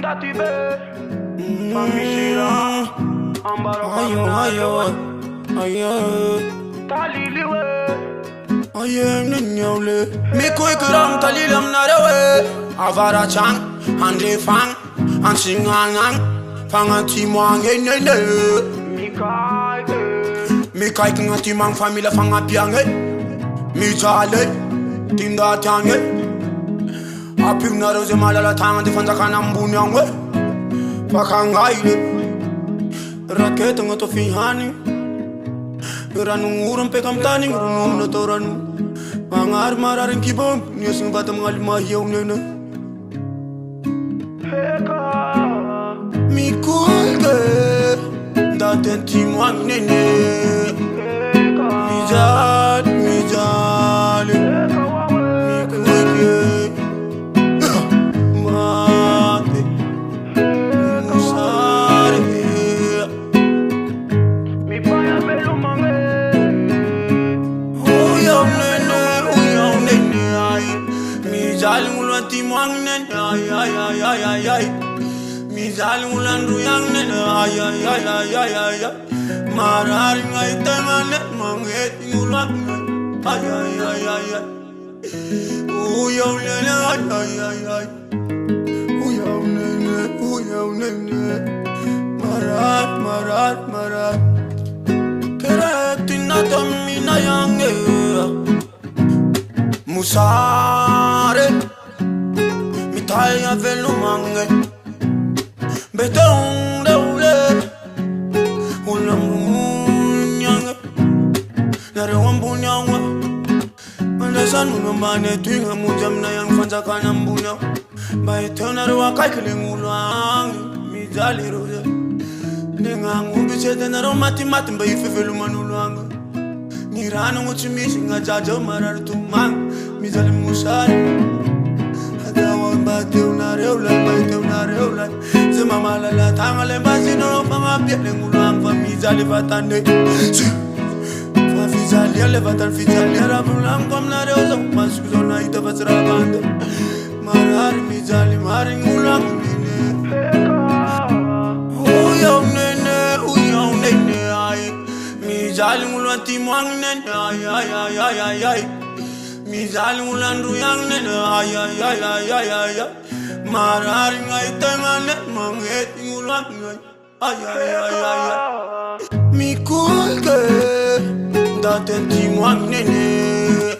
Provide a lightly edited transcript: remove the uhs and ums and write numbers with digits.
tatibe Famishira Ambaro ayo Taliliwe ayo nyawle mi koy kuram talilam narawe avara chang ande fang an singangang fanga timwange nene mi kai kinga timang famila fanga piange mi chale tinda tange apim naro ze malala tanga defanda kanambunyange pakangaile raketa ngoto fihani Ranu ngurum pekam tani ngurum na toranu Mangar mararin kibom Niyasang bata mga limayaw nena Mikulke Daten timwang nene Mijal Mikulke Mate Musare Mi paya belo mange Mijal ngulan timwang nen ay Mijal ngulan ruyang nen ay Marar ngay temanet manget ngulan ay Uyaw nene ay Uyaw nene Marat Keretin atom minayange Musare Mitaya velumange Betong daule Ulam bunyange Nare wambunyange Mandasan unamane tuinga mujam na yang fanzaka nambunya Baito narwa kaikile ngulange Mijali roze Nengangu bichete naro mati mbayi fefelu manulanga Nirano nguchimishi ngajajo marar tumang Mijali musari Adawa bate unareulai Zema malala tangale basino Fama piele ngulang fa mijali vatande Fa fizali ale vatal fizali Arabulang kom nareuza Masukuzona ita vasrabande Marar mijali mari ngulang nene Uyaw nene ay Mijal ngulan timwang nene ay Mijal ngulan ruyang nene ay Marar ngay temanet manget ngulan ay Mikulke Daten timwang nene